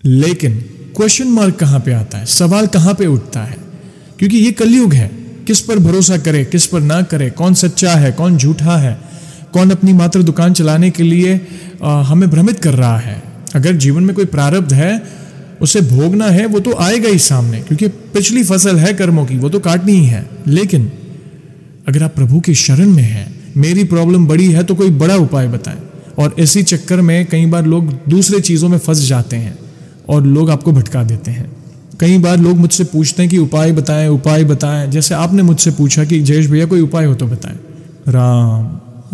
लेकिन question mark कहाँ पे आता है, सवाल कहाँ पे उठता है? क्योंकि ये कलयुग है। किस पर भरोसा करे, किस पर ना करे, कौन सच्चा है, कौन झूठा है, कौन अपनी मात्र दुकान चलाने के लिए हमें भ्रमित कर रहा है। अगर जीवन में कोई प्रारब्ध है, उसे भोगना है, वो तो आएगा ही सामने, क्योंकि पिछली फसल है कर्मों की, वो तो काटनी ही है। लेकिन अगर आप प्रभु की शरण में हैं, मेरी प्रॉब्लम बड़ी है तो कोई बड़ा उपाय बताएं। और इसी चक्कर में कई बार लोग दूसरे चीज़ों में फंस जाते हैं और लोग आपको भटका देते हैं। कई बार लोग मुझसे पूछते हैं कि उपाय बताएं, उपाय बताएं। जैसे आपने मुझसे पूछा कि जयेश भैया कोई उपाय हो तो बताएं। राम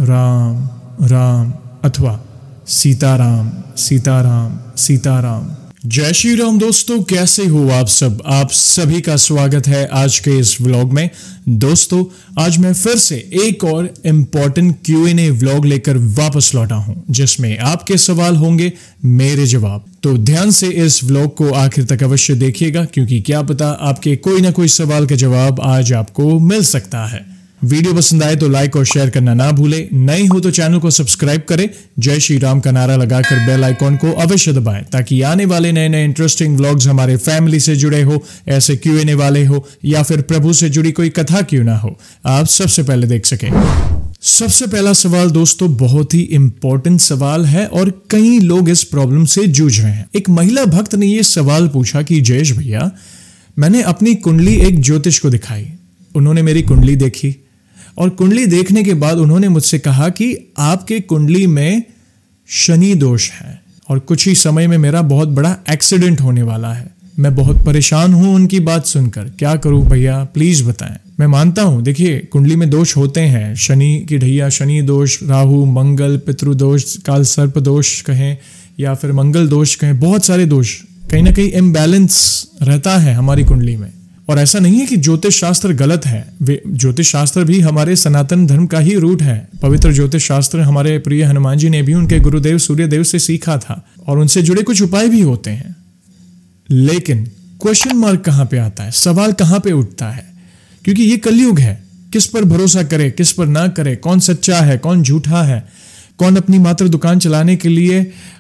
राम राम अथवा सीताराम सीताराम सीताराम। जय श्री राम दोस्तों, कैसे हो आप सब? आप सभी का स्वागत है आज के इस व्लॉग में। दोस्तों, आज मैं फिर से एक और इम्पोर्टेंट Q&A व्लॉग लेकर वापस लौटा हूं, जिसमें आपके सवाल होंगे, मेरे जवाब। तो ध्यान से इस व्लॉग को आखिर तक अवश्य देखिएगा, क्योंकि क्या पता आपके कोई ना कोई सवाल का जवाब आज आपको मिल सकता है। वीडियो पसंद आए तो लाइक और शेयर करना ना भूले। नए हो तो चैनल को सब्सक्राइब करें। जय श्री राम का नारा लगाकर बेल आइकॉन को अवश्य दबाएं, ताकि आने वाले नए नए इंटरेस्टिंग व्लॉग्स हमारे फैमिली से जुड़े हो, ऐसे Q&A वाले हो, या फिर प्रभु से जुड़ी कोई कथा क्यों ना हो, आप सबसे पहले देख सकें। सबसे पहला सवाल दोस्तों बहुत ही इंपॉर्टेंट सवाल है और कई लोग इस प्रॉब्लम से जूझ रहे हैं। एक महिला भक्त ने यह सवाल पूछा कि जयेश भैया, मैंने अपनी कुंडली एक ज्योतिष को दिखाई। उन्होंने मेरी कुंडली देखी और कुंडली देखने के बाद उन्होंने मुझसे कहा कि आपके कुंडली में शनि दोष है और कुछ ही समय में मेरा बहुत बड़ा एक्सीडेंट होने वाला है। मैं बहुत परेशान हूं उनकी बात सुनकर। क्या करूं भैया, प्लीज बताएं। मैं मानता हूं, देखिए कुंडली में दोष होते हैं, शनि की ढैया, शनि दोष, राहु, मंगल, पितृदोष, काल सर्प दोष कहें या फिर मंगल दोष कहें, बहुत सारे दोष, कहीं ना कहीं इम्बैलेंस रहता है हमारी कुंडली में। और ऐसा नहीं है कि ज्योतिष शास्त्र गलत है, ज्योतिष शास्त्र भी हमारे सनातन धर्म का ही रूट है। पवित्र ज्योतिष शास्त्र हमारे प्रिय हनुमान जी ने भी उनके गुरुदेव सूर्यदेव से सीखा था और उनसे जुड़े कुछ उपाय भी होते हैं। लेकिन क्वेश्चन मार्क कहाँ पे आता है, सवाल कहाँ पे उठता है? क्योंकि ये कलयुग है। किस पर भरोसा करे, किस पर ना करे, कौन सच्चा है, कौन झूठा है, कौन अपनी मात्र दुकान चलाने के लिए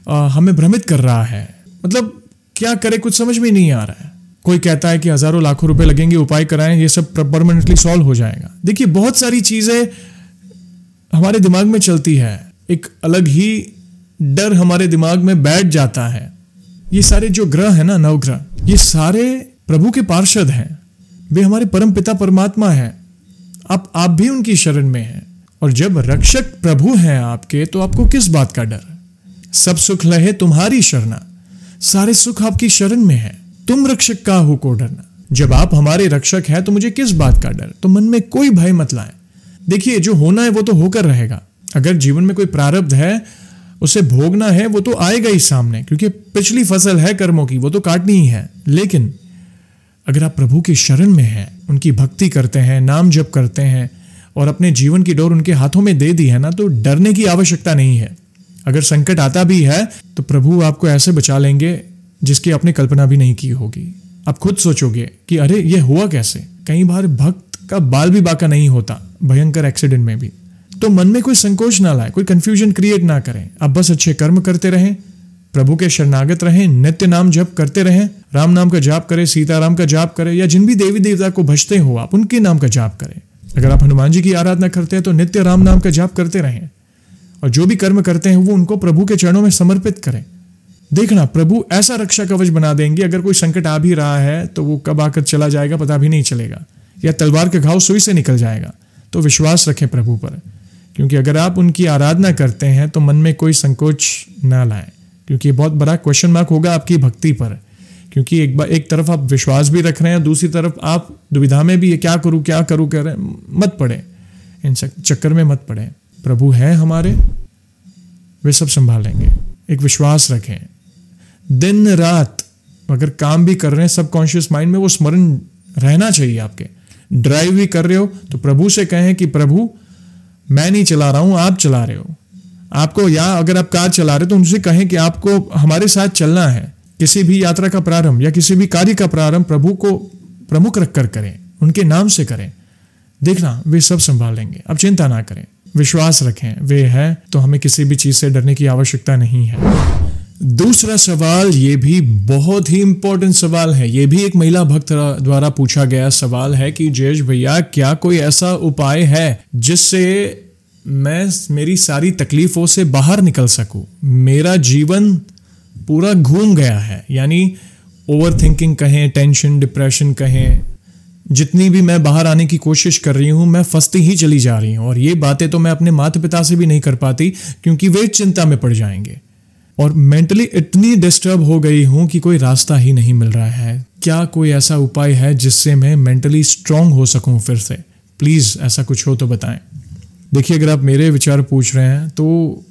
हमें भ्रमित कर रहा है। मतलब क्या करे, कुछ समझ में नहीं आ रहा है। कोई कहता है कि हजारों लाखों रुपए लगेंगे, उपाय कराएं, ये सब परमानेंटली सॉल्व हो जाएगा। देखिए बहुत सारी चीजें हमारे दिमाग में चलती है, एक अलग ही डर हमारे दिमाग में बैठ जाता है। ये सारे जो ग्रह है ना, नवग्रह, ये सारे प्रभु के पार्षद हैं, वे हमारे परम पिता परमात्मा हैं। आप भी उनकी शरण में हैं, और जब रक्षक प्रभु हैं आपके, तो आपको किस बात का डर? सब सुख लहे तुम्हारी शरणा, सारे सुख आपकी शरण में है, तुम रक्षक का हो को डरना। जब आप हमारे रक्षक हैं तो मुझे किस बात का डर? तो मन में कोई भय मत लाएं। देखिए जो होना है वो तो होकर रहेगा। अगर जीवन में कोई प्रारब्ध है, उसे भोगना है, वो तो आएगा ही सामने, क्योंकि पिछली फसल है कर्मों की, वो तो काटनी ही है। लेकिन अगर आप प्रभु की शरण में हैं, उनकी भक्ति करते हैं, नाम जप करते हैं और अपने जीवन की डोर उनके हाथों में दे दी है ना, तो डरने की आवश्यकता नहीं है। अगर संकट आता भी है तो प्रभु आपको ऐसे बचा लेंगे जिसकी आपने कल्पना भी नहीं की होगी। आप खुद सोचोगे कि अरे ये हुआ कैसे। कई बार भक्त का बाल भी बाका नहीं होता, भयंकर एक्सीडेंट में भी। तो मन में कोई संकोच ना लाए, कोई कंफ्यूजन क्रिएट ना करें। आप बस अच्छे कर्म करते रहें, प्रभु के शरणागत रहें, नित्य नाम जप करते रहें। राम नाम का जाप करें, सीताराम का जाप करें, या जिन भी देवी देवता को भजते हो आप, उनके नाम का जाप करें। अगर आप हनुमान जी की आराधना करते हैं तो नित्य राम नाम का जाप करते रहें, और जो भी कर्म करते हैं वो उनको प्रभु के चरणों में समर्पित करें। देखना प्रभु ऐसा रक्षा कवच बना देंगे। अगर कोई संकट आ भी रहा है तो वो कब आकर चला जाएगा पता भी नहीं चलेगा, या तलवार का घाव सुई से निकल जाएगा। तो विश्वास रखें प्रभु पर, क्योंकि अगर आप उनकी आराधना करते हैं तो मन में कोई संकोच ना लाएं, क्योंकि बहुत बड़ा क्वेश्चन मार्क होगा आपकी भक्ति पर। क्योंकि एक तरफ आप विश्वास भी रख रहे हैं, दूसरी तरफ आप दुविधा में भी, क्या करूं कह रहे हैं। मत पड़े इन चक्कर में, मत पड़े। प्रभु है हमारे, वे सब संभालेंगे। एक विश्वास रखें। दिन रात अगर काम भी कर रहे हैं, सबकॉन्शियस माइंड में वो स्मरण रहना चाहिए आपके। ड्राइव भी कर रहे हो तो प्रभु से कहें कि प्रभु मैं नहीं चला रहा हूं, आप चला रहे हो। आपको, या अगर आप कार चला रहे हो तो उनसे कहें कि आपको हमारे साथ चलना है। किसी भी यात्रा का प्रारंभ या किसी भी कार्य का प्रारंभ प्रभु को प्रमुख रखकर करें, उनके नाम से करें। देखना वे सब संभालेंगे, आप चिंता ना करें, विश्वास रखें। वे है तो हमें किसी भी चीज से डरने की आवश्यकता नहीं है। दूसरा सवाल, ये भी बहुत ही इंपॉर्टेंट सवाल है, ये भी एक महिला भक्त द्वारा पूछा गया सवाल है कि जयेश भैया क्या कोई ऐसा उपाय है जिससे मैं मेरी सारी तकलीफों से बाहर निकल सकूं? मेरा जीवन पूरा घूम गया है, यानी ओवर थिंकिंग कहें, टेंशन, डिप्रेशन कहें, जितनी भी मैं बाहर आने की कोशिश कर रही हूं मैं फंसती ही चली जा रही हूं। और ये बातें तो मैं अपने माता पिता से भी नहीं कर पाती क्योंकि वे चिंता में पड़ जाएंगे। और मेंटली इतनी डिस्टर्ब हो गई हूं कि कोई रास्ता ही नहीं मिल रहा है। क्या कोई ऐसा उपाय है जिससे मैं मेंटली स्ट्रांग हो सकूं फिर से? प्लीज ऐसा कुछ हो तो बताएं। देखिए, अगर आप मेरे विचार पूछ रहे हैं तो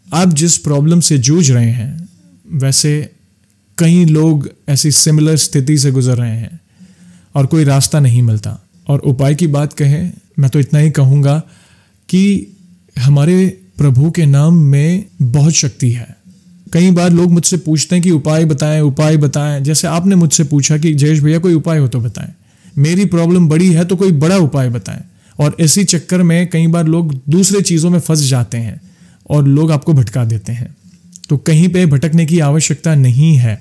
आप जिस प्रॉब्लम से जूझ रहे हैं, वैसे कई लोग ऐसी सिमिलर स्थिति से गुजर रहे हैं और कोई रास्ता नहीं मिलता। और उपाय की बात कहें, मैं तो इतना ही कहूँगा कि हमारे प्रभु के नाम में बहुत शक्ति है। कई बार लोग मुझसे पूछते हैं कि उपाय बताएं, उपाय बताएं। जैसे आपने मुझसे पूछा कि जयेश भैया कोई उपाय हो तो बताएं। मेरी प्रॉब्लम बड़ी है तो कोई बड़ा उपाय बताएं। और इसी चक्कर में कई बार लोग दूसरे चीज़ों में फंस जाते हैं और लोग आपको भटका देते हैं। तो कहीं पे भटकने की आवश्यकता नहीं है।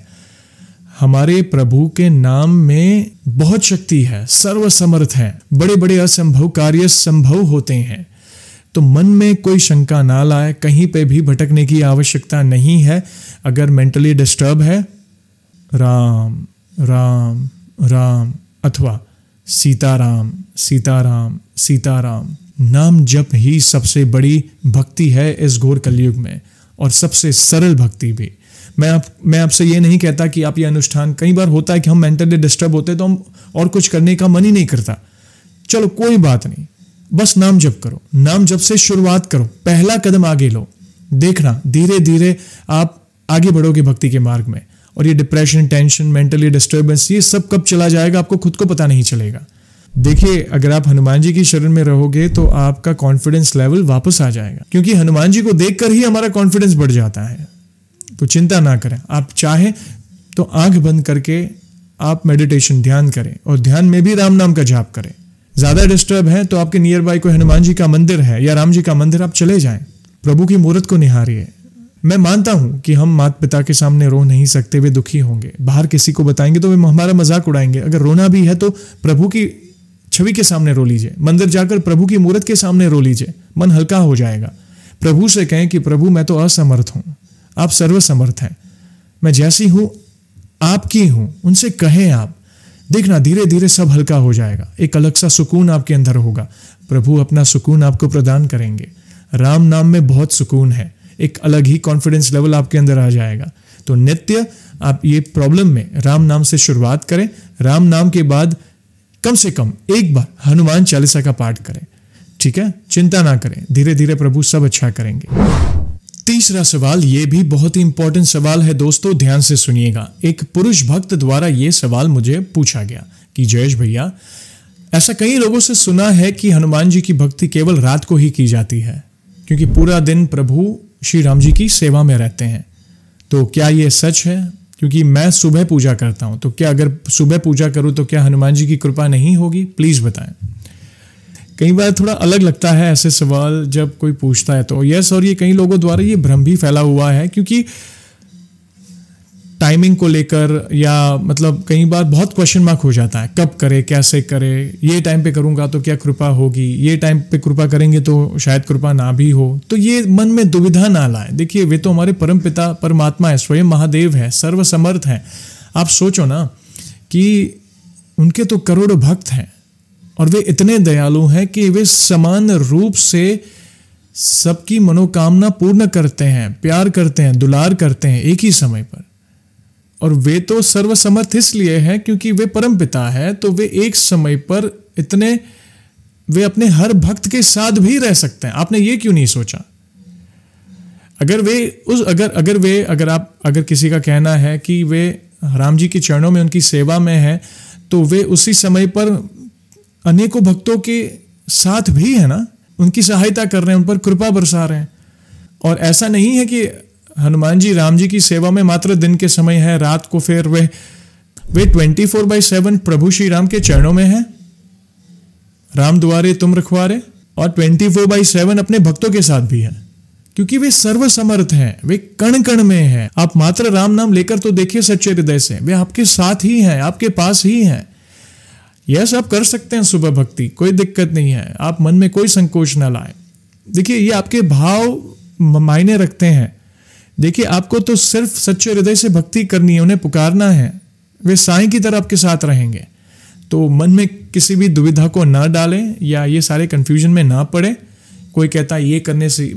हमारे प्रभु के नाम में बहुत शक्ति है, सर्वसमर्थ है, बड़े बड़े असंभव कार्य संभव होते हैं। तो मन में कोई शंका ना लाए, कहीं पे भी भटकने की आवश्यकता नहीं है। अगर मेंटली डिस्टर्ब है, राम राम राम अथवा सीताराम सीताराम सीताराम नाम जप ही सबसे बड़ी भक्ति है इस घोर कलयुग में, और सबसे सरल भक्ति भी। मैं आपसे ये नहीं कहता कि आप ये अनुष्ठान, कई बार होता है कि हम मेंटली डिस्टर्ब होते हैं तो हम और कुछ करने का मन ही नहीं करता। चलो कोई बात नहीं, बस नाम जप करो, नाम जप से शुरुआत करो, पहला कदम आगे लो। देखना धीरे धीरे आप आगे बढ़ोगे भक्ति के मार्ग में। और ये डिप्रेशन, टेंशन, मेंटली डिस्टर्बेंस, ये सब कब चला जाएगा आपको खुद को पता नहीं चलेगा। देखिए, अगर आप हनुमान जी की शरण में रहोगे तो आपका कॉन्फिडेंस लेवल वापस आ जाएगा, क्योंकि हनुमान जी को देखकर ही हमारा कॉन्फिडेंस बढ़ जाता है। तो चिंता ना करें। आप चाहें तो आंख बंद करके आप मेडिटेशन, ध्यान करें, और ध्यान में भी राम नाम का जाप करें। ज्यादा डिस्टर्ब है तो आपके नियर बाय कोई हनुमान जी का मंदिर है या राम जी का मंदिर, आप चले जाएं, प्रभु की मूर्त को निहारिए। मैं मानता हूं कि हम माता पिता के सामने रो नहीं सकते, वे दुखी होंगे। बाहर किसी को बताएंगे तो वे हमारा मजाक उड़ाएंगे। अगर रोना भी है तो प्रभु की छवि के सामने रो लीजिए, मंदिर जाकर प्रभु की मूर्त के सामने रो लीजिए, मन हल्का हो जाएगा। प्रभु से कहें कि प्रभु मैं तो असमर्थ हूं, आप सर्वसमर्थ हैं, मैं जैसी हूं आपकी हूं। उनसे कहें आप, देखना धीरे धीरे सब हल्का हो जाएगा, एक अलग सा सुकून आपके अंदर होगा। प्रभु अपना सुकून आपको प्रदान करेंगे। राम नाम में बहुत सुकून है, एक अलग ही कॉन्फिडेंस लेवल आपके अंदर आ जाएगा। तो नित्य आप ये प्रॉब्लम में राम नाम से शुरुआत करें। राम नाम के बाद कम से कम एक बार हनुमान चालीसा का पाठ करें, ठीक है? चिंता ना करें, धीरे धीरे प्रभु सब अच्छा करेंगे। तीसरा सवाल, ये भी बहुत ही इंपॉर्टेंट सवाल है दोस्तों, ध्यान से सुनिएगा। एक पुरुष भक्त द्वारा ये सवाल मुझे पूछा गया कि जयेश भैया, ऐसा कई लोगों से सुना है कि हनुमान जी की भक्ति केवल रात को ही की जाती है, क्योंकि पूरा दिन प्रभु श्री राम जी की सेवा में रहते हैं। तो क्या ये सच है? क्योंकि मैं सुबह पूजा करता हूं, तो क्या अगर सुबह पूजा करूं तो क्या हनुमान जी की कृपा नहीं होगी? प्लीज बताएं। कई बार थोड़ा अलग लगता है ऐसे सवाल जब कोई पूछता है तो। यस, और ये कई लोगों द्वारा ये भ्रम भी फैला हुआ है, क्योंकि टाइमिंग को लेकर या मतलब कई बार बहुत क्वेश्चन मार्क हो जाता है, कब करे, कैसे करे, ये टाइम पे करूंगा तो क्या कृपा होगी, ये टाइम पे कृपा करेंगे तो शायद कृपा ना भी हो। तो ये मन में दुविधा ना लाए। देखिए, वे तो हमारे परम पिता परमात्मा है, स्वयं महादेव है, सर्वसमर्थ है। आप सोचो ना कि उनके तो करोड़ों भक्त हैं और वे इतने दयालु हैं कि वे समान रूप से सबकी मनोकामना पूर्ण करते हैं, प्यार करते हैं, दुलार करते हैं एक ही समय पर। और वे तो सर्वसमर्थ इसलिए हैं क्योंकि वे परम पिता है, तो वे एक समय पर इतने, वे अपने हर भक्त के साथ भी रह सकते हैं। आपने ये क्यों नहीं सोचा? अगर किसी का कहना है कि वे राम जी के चरणों में उनकी सेवा में है, तो वे उसी समय पर अनेकों भक्तों के साथ भी है ना, उनकी सहायता कर रहे हैं, उन पर कृपा बरसा रहे हैं। और ऐसा नहीं है कि हनुमान जी राम जी की सेवा में मात्र दिन के समय है, रात को फिर वे 24/7 प्रभु श्री राम के चरणों में है। राम दुआरे तुम रखवारे, और 24/7 अपने भक्तों के साथ भी है। क्योंकि वे सर्वसमर्थ हैं, वे कण कण में हैं। आप मात्र राम नाम लेकर तो देखिए सच्चे हृदय से, वे आपके साथ ही हैं, आपके पास ही हैं। यस, आप कर सकते हैं सुबह भक्ति, कोई दिक्कत नहीं है। आप मन में कोई संकोच ना लाएं। देखिए, ये आपके भाव मायने रखते हैं। देखिए, आपको तो सिर्फ सच्चे हृदय से भक्ति करनी है, उन्हें पुकारना है, वे साईं की तरह आपके साथ रहेंगे। तो मन में किसी भी दुविधा को ना डालें या ये सारे कंफ्यूजन में ना पड़े। कोई कहता है ये करने से,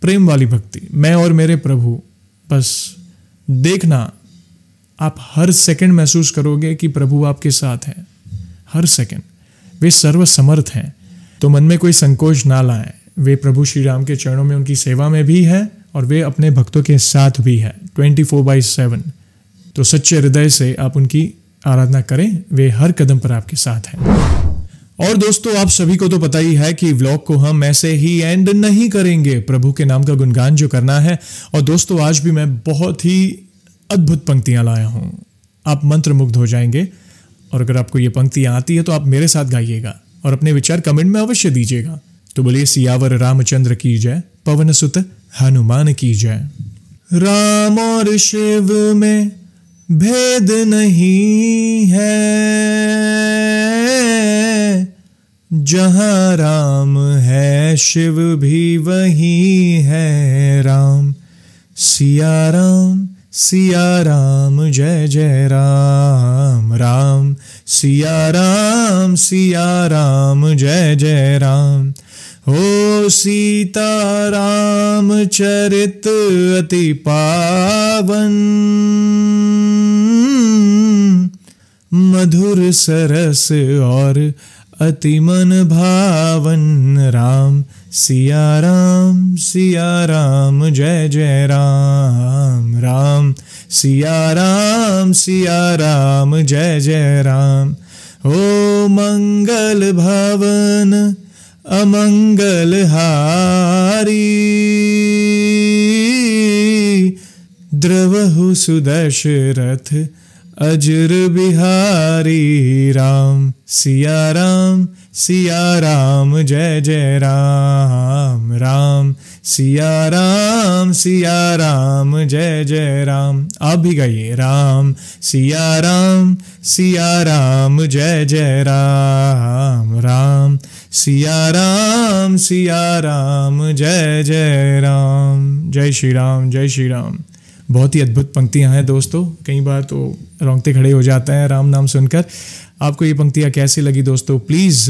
प्रेम वाली भक्ति, मैं और मेरे प्रभु, बस देखना आप हर सेकंड महसूस करोगे कि प्रभु आपके साथ हैं, हर सेकंड। वे सर्वसमर्थ हैं, तो मन में कोई संकोच ना लाएं। वे प्रभु श्री राम के चरणों में, उनकी सेवा में भी है और वे अपने भक्तों के साथ भी है 24/7। तो सच्चे हृदय से आप उनकी आराधना करें, वे हर कदम पर आपके साथ हैं। और दोस्तों, आप सभी को तो पता ही है कि व्लॉग को हम ऐसे ही एंड नहीं करेंगे, प्रभु के नाम का गुणगान जो करना है। और दोस्तों, आज भी मैं बहुत ही अद्भुत पंक्तियां लाया हूं, आप मंत्रमुग्ध हो जाएंगे। और अगर आपको ये पंक्तियां आती है तो आप मेरे साथ गाइएगा और अपने विचार कमेंट में अवश्य दीजिएगा। तो बोलिए सियावर रामचंद्र की जय, पवन सुत हनुमान की जय। राम और शिव में भेद नहीं है, जहां राम है शिव भी वही है राम। सिया राम जय जय राम, राम सिया राम जय जय राम। हो सीता राम चरित अति पावन, मधुर सरस और अति मन भावन। राम सिया राम जय जय राम, राम सिया राम जय जय राम। ओ मंगल भवन अमंगल हारी, द्रवहु सुदशरथ अजर बिहारी। राम सिया राम जय जय राम, राम सिया राम जय जय राम। आप भी गाइए, राम सिया राम जय जय राम, राम सिया राम जय जय राम। जय श्री राम, जय श्री राम। बहुत ही अद्भुत पंक्तियां हैं दोस्तों, कई बार तो रोंगटे खड़े हो जाते हैं राम नाम सुनकर। आपको ये पंक्तियां कैसी लगी दोस्तों, प्लीज़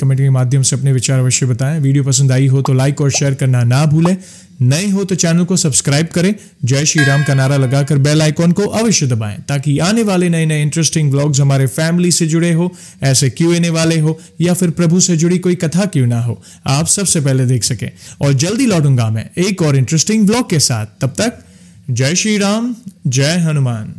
कमेंट के माध्यम से अपने विचार अवश्य बताएं। वीडियो पसंद आई हो तो लाइक और शेयर करना ना भूलें। नए हो तो चैनल को सब्सक्राइब करें। जय श्री राम का नारा लगाकर बेल आइकॉन को अवश्य दबाएं, ताकि आने वाले नए नए इंटरेस्टिंग व्लॉग्स हमारे फैमिली से जुड़े हो, ऐसे Q&A वाले हो या फिर प्रभु से जुड़ी कोई कथा क्यों ना हो, आप सबसे पहले देख सकें। और जल्दी लौटूंगा मैं एक और इंटरेस्टिंग व्लॉग के साथ। तब तक जय श्री राम, जय हनुमान।